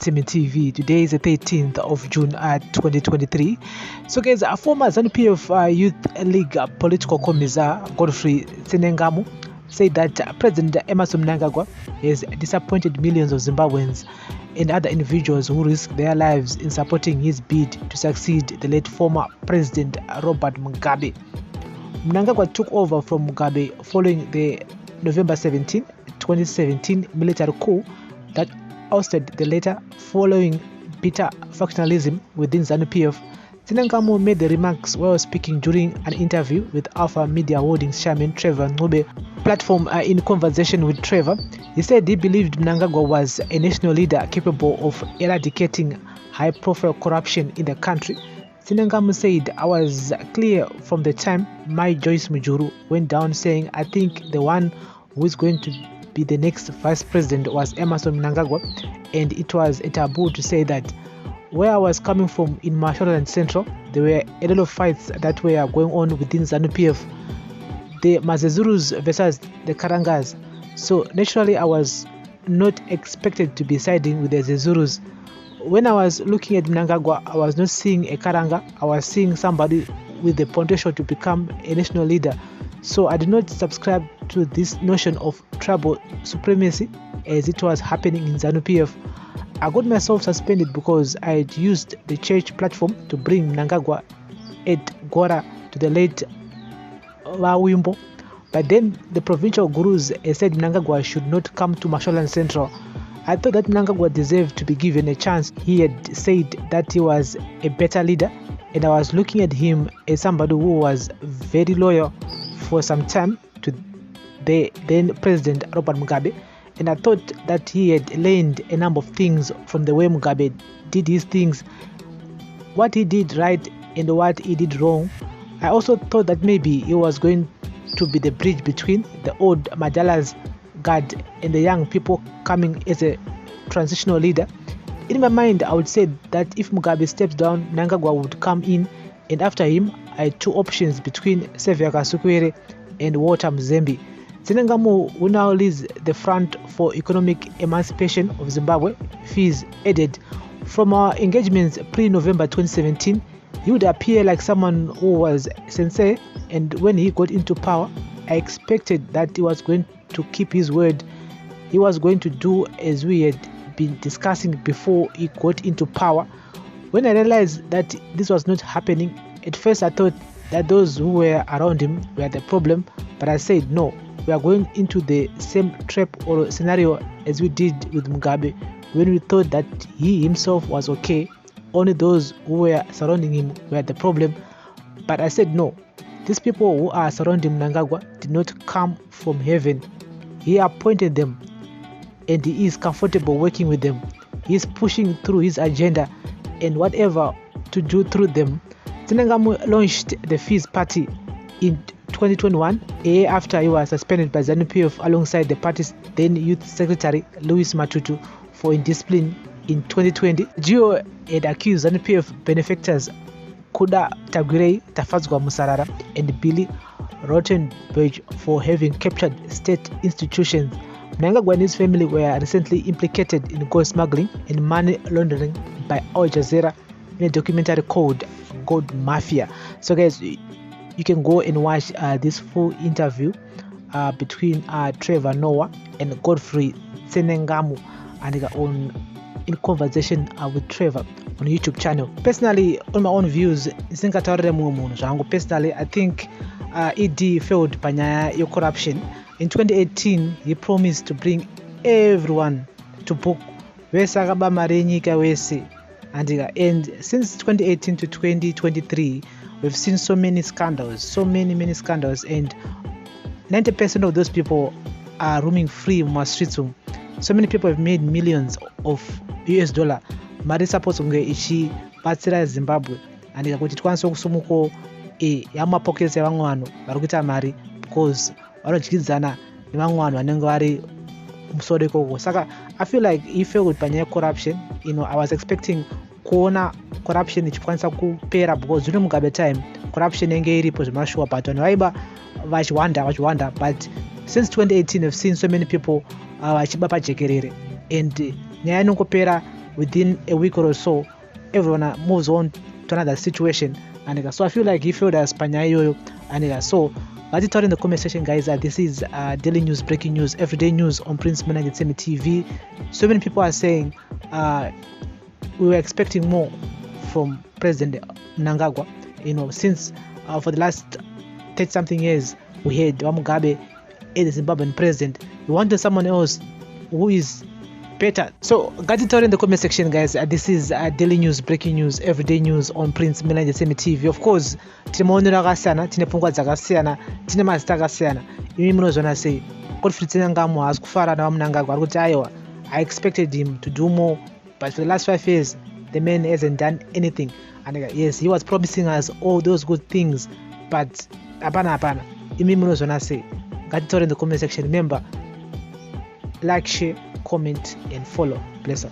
Timmy TV. Today is the 13th of June 2023. So guys, a former Zanu-PF Youth League political commissar, Gofrey Tsenengamu, said that President Emmerson Mnangagwa has disappointed millions of Zimbabweans and other individuals who risk their lives in supporting his bid to succeed the late former President Robert Mugabe. Mnangagwa took over from Mugabe following the November 17, 2017 military coup that ousted the latter following bitter factionalism within Zanu-PF. Tsenengamu made the remarks while speaking during an interview with Alpha Media Holdings chairman Trevor Ngube platform. In conversation with Trevor, he said he believed Mnangagwa was a national leader capable of eradicating high-profile corruption in the country. Tsenengamu said, "I was clear from the time my Joyce Mujuru went down saying I think the one who is going to be the next vice president was Emmerson Mnangagwa, and it was a taboo to say that." Where I was coming from in Mashonaland Central, there were a lot of fights that were going on within Zanu-PF, the Mazezurus versus the Karangas. So naturally I was not expected to be siding with the Zezurus. When I was looking at Mnangagwa, I was not seeing a Karanga, I was seeing somebody with the potential to become a national leader. So I did not subscribe to this notion of tribal supremacy as it was happening in Zanu-PF. I got myself suspended because I had used the church platform to bring Mnangagwa at Gora to the late Wimbo. But then the provincial gurus said Mnangagwa should not come to Mashonaland Central. I thought that Mnangagwa deserved to be given a chance. He had said that he was a better leader, and I was looking at him as somebody who was very loyal for some time to the then President Robert Mugabe. And I thought that he had learned a number of things from the way Mugabe did his things, what he did right and what he did wrong. I also thought that maybe he was going to be the bridge between the old Majala's guard and the young people coming as a transitional leader. In my mind, I would say that if Mugabe steps down, Mnangagwa would come in, and after him, I had two options between Sevia Kasukwere and Walter Mzembe. Tsenengamu, who now leads the Front for Economic Emancipation of Zimbabwe, FEEZ, added, "From our engagements pre-November 2017, he would appear like someone who was sincere, and when he got into power, I expected that he was going to keep his word. He was going to do as we had been discussing before he got into power." When I realized that this was not happening, at first I thought that those who were around him were the problem, but I said no. We are going into the same trap or scenario as we did with Mugabe when we thought that he himself was okay. Only those who were surrounding him were the problem. But I said no. These people who are surrounding Mnangagwa did not come from heaven. He appointed them and he is comfortable working with them. He is pushing through his agenda and whatever to do through them. Tsenengamu launched the FEEZ party in 2021, a year after he was suspended by Zanu-PF alongside the party's then youth secretary Louis Matutu for indiscipline in 2020. Gio had accused Zanu-PF benefactors Kuda Tagirei Tafazgwa Musarara and Billy Rottenberg for having captured state institutions. Mnangagwa and his family were recently implicated in gold smuggling and money laundering by Al Jazeera in a documentary called Gold Mafia. So guys, you can go and watch this full interview between Trevor Noah and Godfrey Tsenengamu, and in conversation with Trevor on YouTube channel. Personally, on my own views, personally, I think ED failed by corruption. In 2018, he promised to bring everyone to book. And since 2018 to 2023, we've seen so many scandals, many scandals, and 90% of those people are roaming free in our streets. So many people have made millions of US dollar. Mari suppose ichi batsira Zimbabwe, and kuti tikwanisa kusumuko yama pockets ya vamwe vanhu vari kuita mari because vanodyidzana nevamwe vanhu vanenge vari musoro ikoko. Saka I feel like he failed panyaya corruption. I was expecting kuona corruption ichikwanisa kupera because during Mugabe time corruption yange iripo zvemashuwa, but vanhu vaiba vachiwanda, but since 2018 I've seen so many people vachiba pajekerere, and nyaya inongopera within a week or so, everyone moves on to another situation. And so I feel like he felt as Panyayo. And so as you thought in the comment section, guys, this is daily news, breaking news, everyday news on Prince Mnangagwa TV. So many people are saying we were expecting more from President Mnangagwa, since for the last 30 something years we had Mugabe as the Zimbabwean president. We wanted someone else who is better. So guys, you thought in the comment section, guys. This is daily news, breaking news, everyday news on Prince Mnangagwa TV. Of course, tinemonera kasiyana, tinepfungwa dzakasiyana, tine mazita akasiyana. Imi munozona sei Gofrey Tsenengamu has kufara na Mnangagwa arikuti aiwa, I expected him to do more, but for the last 5 years the man hasn't done anything. And yes, he was promising us all those good things, but hapana. Imi munozona sei? Guys, you thought in the comment section. Remember, like, share, comment and follow. Bless up.